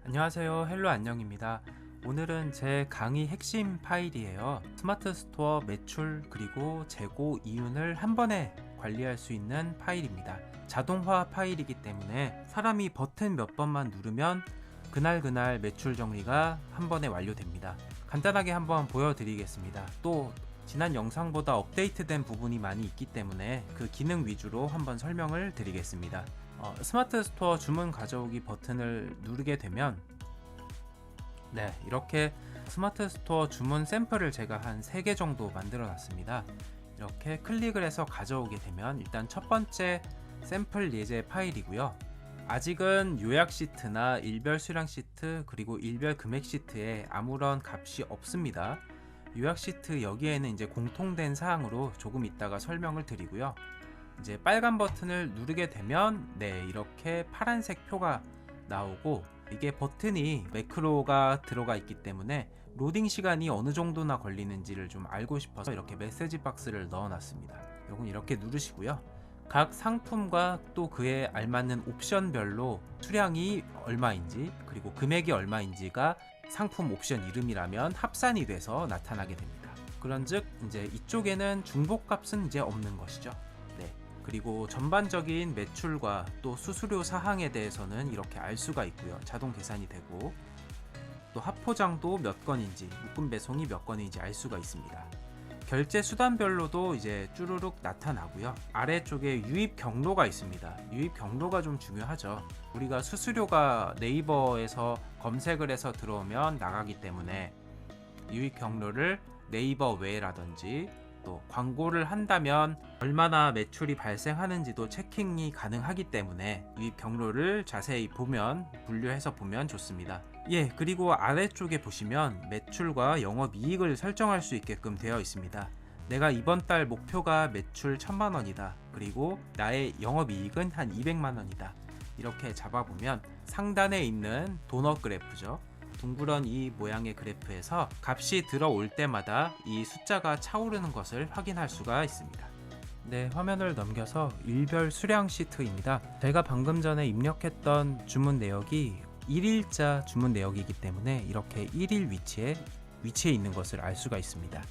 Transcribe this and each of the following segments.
안녕하세요, 헬로 안녕입니다. 오늘은 제 강의 핵심 파일이에요. 스마트 스토어 매출 그리고 재고 이윤을 한 번에 관리할 수 있는 파일입니다. 자동화 파일이기 때문에 사람이 버튼 몇 번만 누르면 그날 매출 정리가 한 번에 완료됩니다. 간단하게 한번 보여드리겠습니다. 또 지난 영상보다 업데이트된 부분이 많이 있기 때문에 그 기능 위주로 한번 설명을 드리겠습니다. 스마트 스토어 주문 가져오기 버튼을 누르게 되면 이렇게 스마트 스토어 주문 샘플을 제가 한 3개 정도 만들어 놨습니다. 이렇게 클릭을 해서 가져오게 되면 일단 첫 번째 샘플 예제 파일이고요. 아직은 요약 시트나 일별 수량 시트 그리고 일별 금액 시트에 아무런 값이 없습니다. 요약 시트 여기에는 이제 공통된 사항으로 조금 이따가 설명을 드리고요. 이제 빨간 버튼을 누르게 되면 이렇게 파란색 표가 나오고, 이게 버튼이 매크로가 들어가 있기 때문에 로딩 시간이 어느 정도나 걸리는지를 좀 알고 싶어서 이렇게 메시지 박스를 넣어 놨습니다. 이건 이렇게 누르시고요. 각 상품과 또 그에 알맞는 옵션별로 수량이 얼마인지 그리고 금액이 얼마인지가 상품 옵션 이름이라면 합산이 돼서 나타나게 됩니다. 그런즉 이제 이쪽에는 중복값은 이제 없는 것이죠. 그리고 전반적인 매출과 또 수수료 사항에 대해서는 이렇게 알 수가 있고요. 자동 계산이 되고, 또 합포장도 몇 건인지, 묶음 배송이 몇 건인지 알 수가 있습니다. 결제 수단별로도 이제 쭈루룩 나타나고요. 아래쪽에 유입 경로가 있습니다. 유입 경로가 좀 중요하죠. 우리가 수수료가 네이버에서 검색을 해서 들어오면 나가기 때문에 유입 경로를 네이버 외라든지 또 광고를 한다면 얼마나 매출이 발생하는지도 체킹이 가능하기 때문에 유입 경로를 자세히 분류해서 보면 좋습니다. 그리고 아래쪽에 보시면 매출과 영업이익을 설정할 수 있게끔 되어 있습니다. 내가 이번 달 목표가 매출 1000만원이다. 그리고 나의 영업이익은 한 200만원이다. 이렇게 잡아보면 상단에 있는 도넛 그래프죠. 둥그런 이 모양의 그래프에서 값이 들어올 때마다 이 숫자가 차오르는 것을 확인할 수가 있습니다. 화면을 넘겨서 일별 수량 시트입니다. 제가 방금 전에 입력했던 주문 내역이 1일자 주문 내역이기 때문에 이렇게 1일 위치에 있는 것을 알 수가 있습니다.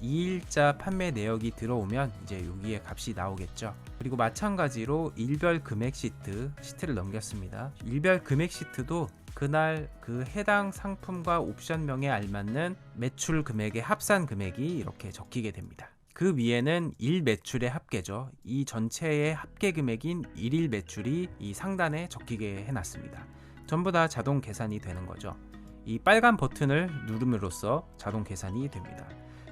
2일자 판매 내역이 들어오면 이제 여기에 값이 나오겠죠. 그리고 마찬가지로 일별 금액 시트를 넘겼습니다. 일별 금액 시트도 그날 그 해당 상품과 옵션명에 알맞는 매출 금액의 합산 금액이 이렇게 적히게 됩니다. 그 위에는 일 매출의 합계죠. 이 전체의 합계 금액인 일일 매출이 이 상단에 적히게 해놨습니다. 전부 다 자동 계산이 되는 거죠. 이 빨간 버튼을 누름으로써 자동 계산이 됩니다.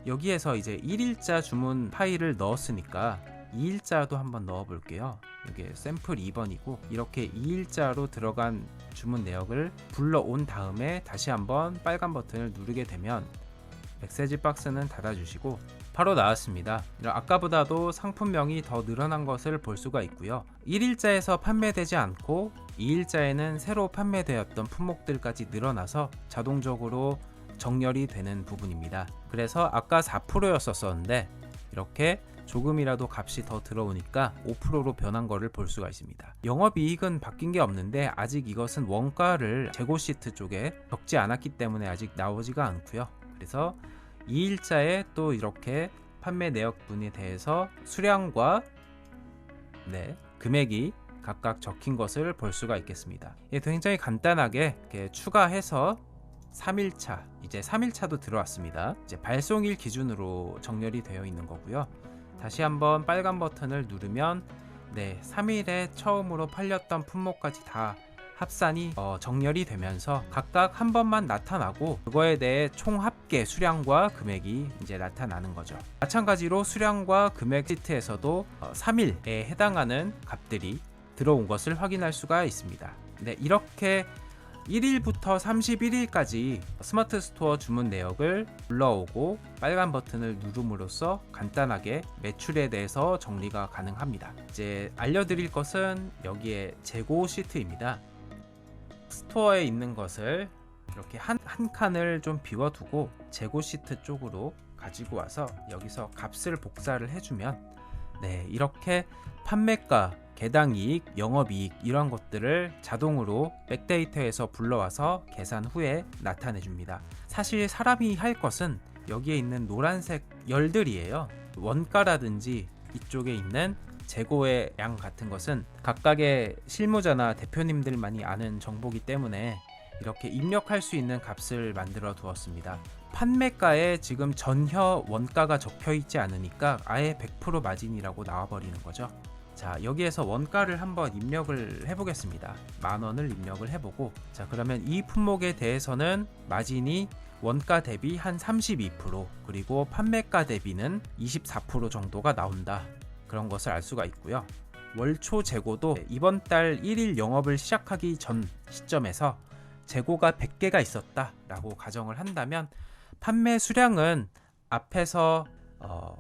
여기에서 이제 1일자 주문 파일을 넣었으니까 2일자도 한번 넣어 볼게요. 이게 샘플 2번이고 이렇게 2일자로 들어간 주문 내역을 불러온 다음에 다시 한번 빨간 버튼을 누르게 되면 메시지 박스는 닫아주시고 바로 나왔습니다. 아까보다도 상품명이 더 늘어난 것을 볼 수가 있고요. 1일자에서 판매되지 않고 2일자에는 새로 판매되었던 품목들까지 늘어나서 자동적으로 정렬이 되는 부분입니다. 그래서 아까 4%였었는데 이렇게 조금이라도 값이 더 들어오니까 5%로 변한 거를 볼 수가 있습니다. 영업이익은 바뀐 게 없는데 아직 이것은 원가를 재고 시트 쪽에 적지 않았기 때문에 아직 나오지가 않고요. 그래서 2일자에 또 이렇게 판매 내역분에 대해서 수량과 금액이 각각 적힌 것을 볼 수가 있겠습니다. 굉장히 간단하게 이렇게 추가해서 3일차, 이제 3일차도 들어왔습니다. 이제 발송일 기준으로 정렬이 되어 있는 거고요. 다시 한번 빨간 버튼을 누르면 3일에 처음으로 팔렸던 품목까지 다 합산이 정렬이 되면서 각각 한 번만 나타나고 그거에 대해 총 합계 수량과 금액이 이제 나타나는 거죠. 마찬가지로 수량과 금액 시트에서도 3일에 해당하는 값들이 들어온 것을 확인할 수가 있습니다. 이렇게 1일부터 31일까지 스마트 스토어 주문 내역을 불러오고 빨간 버튼을 누름으로써 간단하게 매출에 대해서 정리가 가능합니다. 이제 알려드릴 것은 여기에 재고 시트입니다. 스토어에 있는 것을 이렇게 한 칸을 좀 비워두고 재고 시트 쪽으로 가지고 와서 여기서 값을 복사를 해주면 네, 이렇게 판매가, 개당이익, 영업이익 이런 것들을 자동으로 백데이터에서 불러와서 계산 후에 나타내 줍니다. 사실 사람이 할 것은 여기에 있는 노란색 열들이에요. 원가라든지 이쪽에 있는 재고의 양 같은 것은 각각의 실무자나 대표님들만이 아는 정보기 때문에 이렇게 입력할 수 있는 값을 만들어 두었습니다. 판매가에 지금 전혀 원가가 적혀 있지 않으니까 아예 100% 마진이라고 나와버리는 거죠. 자, 여기에서 원가를 한번 입력을 해보겠습니다. 10,000원을 입력을 해보고, 자, 그러면 이 품목에 대해서는 마진이 원가 대비 한 32%, 그리고 판매가 대비는 24% 정도가 나온다, 그런 것을 알 수가 있고요. 월초 재고도 이번 달 1일 영업을 시작하기 전 시점에서 재고가 100개가 있었다 라고 가정을 한다면, 판매 수량은 앞에서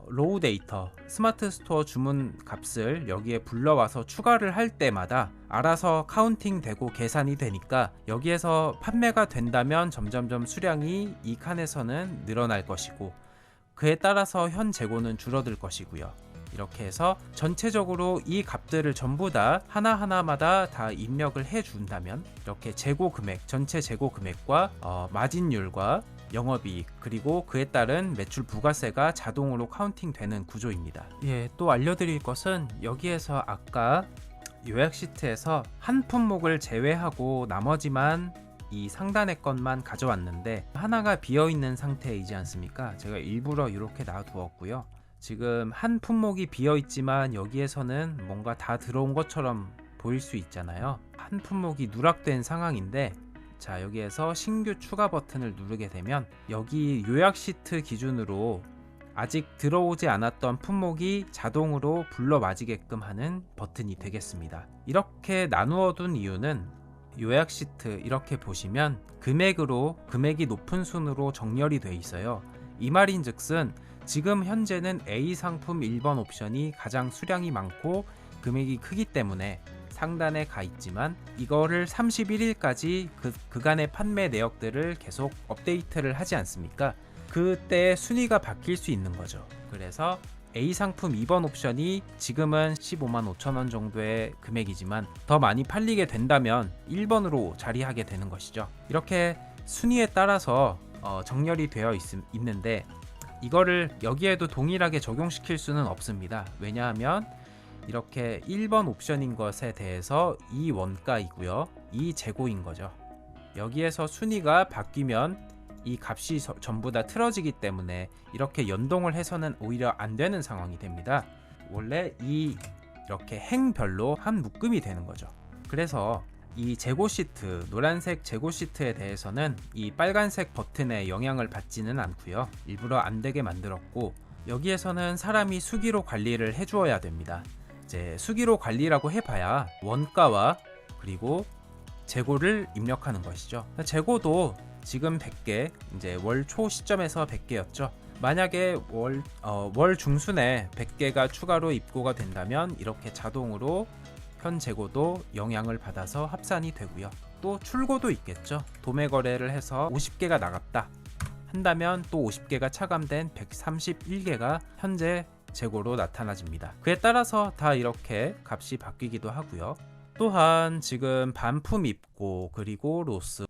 로우 데이터, 스마트 스토어 주문 값을 여기에 불러와서 추가를 할 때마다 알아서 카운팅 되고 계산이 되니까, 여기에서 판매가 된다면 점점점 수량이 이 칸에서는 늘어날 것이고, 그에 따라서 현 재고는 줄어들 것이고요. 이렇게 해서 전체적으로 이 값들을 전부 다 하나하나마다 다 입력을 해 준다면, 이렇게 재고 금액, 전체 재고 금액과 마진율과 영업이익, 그리고 그에 따른 매출 부가세가 자동으로 카운팅 되는 구조입니다. 예, 또 알려드릴 것은, 여기에서 아까 요약 시트에서 한 품목을 제외하고 나머지만 이 상단의 것만 가져왔는데 하나가 비어있는 상태이지 않습니까? 제가 일부러 이렇게 놔두었고요. 지금 한 품목이 비어있지만 여기에서는 뭔가 다 들어온 것처럼 보일 수 있잖아요. 한 품목이 누락된 상황인데, 자, 여기에서 신규 추가 버튼을 누르게 되면 여기 요약 시트 기준으로 아직 들어오지 않았던 품목이 자동으로 불러 맞이게끔 하는 버튼이 되겠습니다. 이렇게 나누어 둔 이유는, 요약 시트 이렇게 보시면 금액이 높은 순으로 정렬이 되어 있어요. 이 말인즉슨 지금 현재는 A 상품 1번 옵션이 가장 수량이 많고 금액이 크기 때문에 상단에 가 있지만, 이거를 31일까지 그간의 판매 내역들을 계속 업데이트를 하지 않습니까? 그때 순위가 바뀔 수 있는 거죠. 그래서 A 상품 2번 옵션이 지금은 155,500원 정도의 금액이지만 더 많이 팔리게 된다면 1번으로 자리하게 되는 것이죠. 이렇게 순위에 따라서 정렬이 되어 있는데, 이거를 여기에도 동일하게 적용시킬 수는 없습니다. 왜냐하면 이렇게 1번 옵션인 것에 대해서 이 원가이고요, 이 재고인 거죠. 여기에서 순위가 바뀌면 이 값이 전부 다 틀어지기 때문에 이렇게 연동을 해서는 오히려 안 되는 상황이 됩니다. 원래 이렇게 행별로 한 묶음이 되는 거죠. 그래서 이 재고 시트, 노란색 재고 시트에 대해서는 이 빨간색 버튼에 영향을 받지는 않고요. 일부러 안 되게 만들었고, 여기에서는 사람이 수기로 관리를 해주어야 됩니다. 이제 수기로 관리라고 해봐야 원가와 그리고 재고를 입력하는 것이죠. 재고도 지금 100개, 이제 월 초 시점에서 100개였죠. 만약에 월 중순에 100개가 추가로 입고가 된다면 이렇게 자동으로 현 재고도 영향을 받아서 합산이 되고요. 또 출고도 있겠죠. 도매 거래를 해서 50개가 나갔다 한다면 또 50개가 차감된 131개가 현재 재고로 나타나집니다. 그에 따라서 다 이렇게 값이 바뀌기도 하고요. 또한 지금 반품 입고 그리고 로스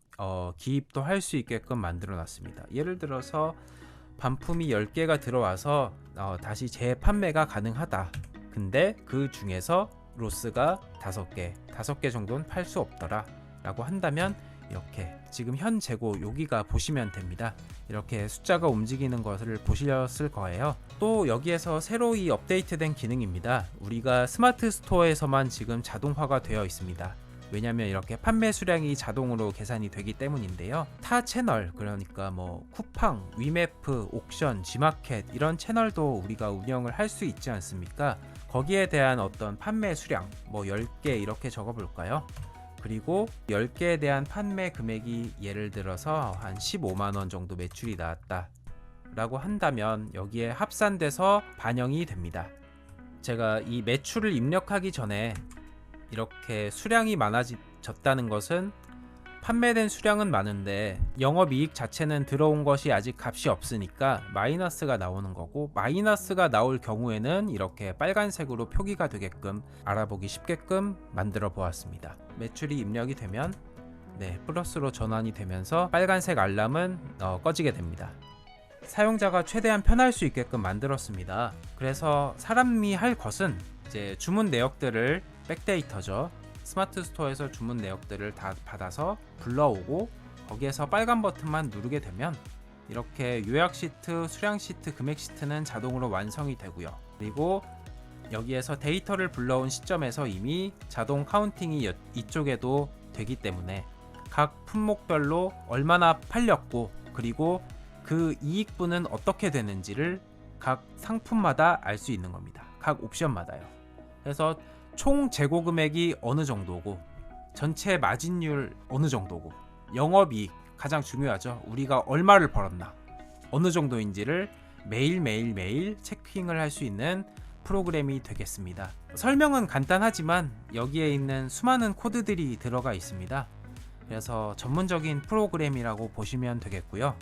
기입도 할 수 있게끔 만들어 놨습니다. 예를 들어서 반품이 10개가 들어와서 다시 재판매가 가능하다. 근데 그 중에서 로스가 5개 정도는 팔 수 없더라 라고 한다면, 이렇게 지금 현 재고 여기가 보시면 됩니다. 이렇게 숫자가 움직이는 것을 보셨을 거예요. 또 여기에서 새로이 업데이트된 기능입니다. 우리가 스마트 스토어에서만 지금 자동화가 되어 있습니다. 왜냐면 이렇게 판매 수량이 자동으로 계산이 되기 때문인데요. 타 채널, 그러니까 뭐 쿠팡, 위메프, 옥션, G마켓 이런 채널도 우리가 운영을 할 수 있지 않습니까? 거기에 대한 어떤 판매 수량, 뭐 10개 이렇게 적어 볼까요? 그리고 10개에 대한 판매 금액이 예를 들어서 한 150,000원 정도 매출이 나왔다 라고 한다면 여기에 합산돼서 반영이 됩니다. 제가 이 매출을 입력하기 전에 이렇게 수량이 많아졌다는 것은 판매된 수량은 많은데 영업이익 자체는 들어온 것이 아직 값이 없으니까 마이너스가 나오는 거고, 마이너스가 나올 경우에는 이렇게 빨간색으로 표기가 되게끔 알아보기 쉽게끔 만들어 보았습니다. 매출이 입력이 되면 플러스로 전환이 되면서 빨간색 알람은 꺼지게 됩니다. 사용자가 최대한 편할 수 있게끔 만들었습니다. 그래서 사람이 할 것은 이제 주문 내역들을, 백데이터죠, 스마트 스토어에서 주문 내역들을 다 받아서 불러오고 거기에서 빨간 버튼만 누르게 되면 이렇게 요약 시트, 수량 시트, 금액 시트는 자동으로 완성이 되고요. 그리고 여기에서 데이터를 불러온 시점에서 이미 자동 카운팅이 이쪽에도 되기 때문에 각 품목별로 얼마나 팔렸고 그리고 그 이익분은 어떻게 되는지를 각 상품마다 알 수 있는 겁니다. 각 옵션마다요. 그래서 총 재고 금액이 어느 정도고, 전체 마진율 어느 정도고, 영업이익 가장 중요하죠. 우리가 얼마를 벌었나, 어느 정도인지를 매일 체킹을 할 수 있는 프로그램이 되겠습니다. 설명은 간단하지만 여기에 있는 수많은 코드들이 들어가 있습니다. 그래서 전문적인 프로그램이라고 보시면 되겠고요.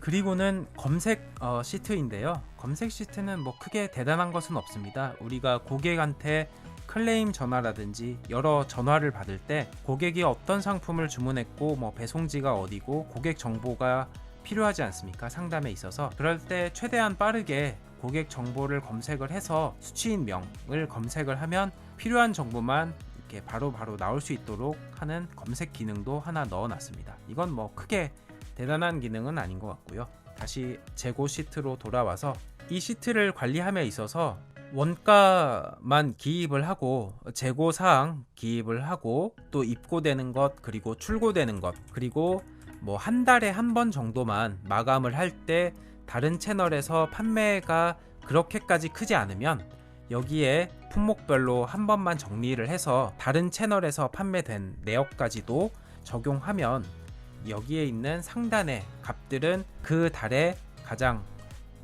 그리고는 검색 시트인데요. 검색 시트는 뭐 크게 대단한 것은 없습니다. 우리가 고객한테 클레임 전화라든지 여러 전화를 받을 때 고객이 어떤 상품을 주문했고 뭐 배송지가 어디고 고객 정보가 필요하지 않습니까? 상담에 있어서. 그럴 때 최대한 빠르게 고객 정보를 검색을 해서 수취인명을 검색을 하면 필요한 정보만 이렇게 바로바로 나올 수 있도록 하는 검색 기능도 하나 넣어놨습니다. 이건 뭐 크게 대단한 기능은 아닌 것 같고요. 다시 재고 시트로 돌아와서 이 시트를 관리함에 있어서 원가만 기입을 하고 재고사항 기입을 하고 또 입고되는 것 그리고 출고되는 것 그리고 뭐 한 달에 한 번 정도만 마감을 할 때 다른 채널에서 판매가 그렇게까지 크지 않으면 여기에 품목별로 한 번만 정리를 해서 다른 채널에서 판매된 내역까지도 적용하면 여기에 있는 상단의 값들은 그 달에 가장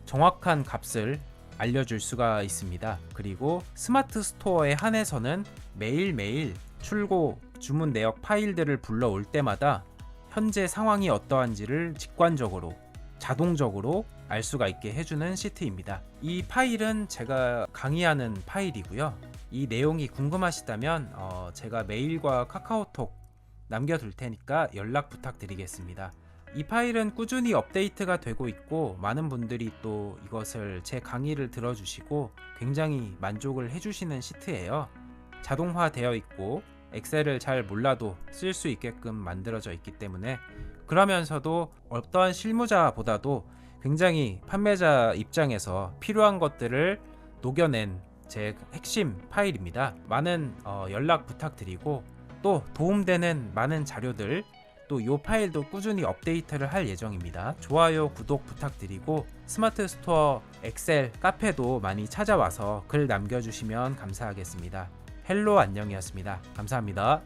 정확한 값을 알려줄 수가 있습니다. 그리고 스마트 스토어에 한해서는 매일매일 출고 주문 내역 파일들을 불러올 때마다 현재 상황이 어떠한지를 직관적으로 자동적으로 알 수가 있게 해주는 시트입니다. 이 파일은 제가 강의하는 파일이고요. 이 내용이 궁금하시다면 제가 메일과 카카오톡 남겨둘 테니까 연락 부탁드리겠습니다. 이 파일은 꾸준히 업데이트가 되고 있고 많은 분들이 또 이것을 제 강의를 들어주시고 굉장히 만족을 해주시는 시트예요. 자동화 되어 있고 엑셀을 잘 몰라도 쓸 수 있게끔 만들어져 있기 때문에, 그러면서도 어떠한 실무자보다도 굉장히 판매자 입장에서 필요한 것들을 녹여낸 제 핵심 파일입니다. 많은 연락 부탁드리고 또 도움되는 많은 자료들, 또 이 파일도 꾸준히 업데이트를 할 예정입니다. 좋아요, 구독 부탁드리고 스마트 스토어 엑셀 카페도 많이 찾아와서 글 남겨주시면 감사하겠습니다. 헬로 안녕이었습니다. 감사합니다.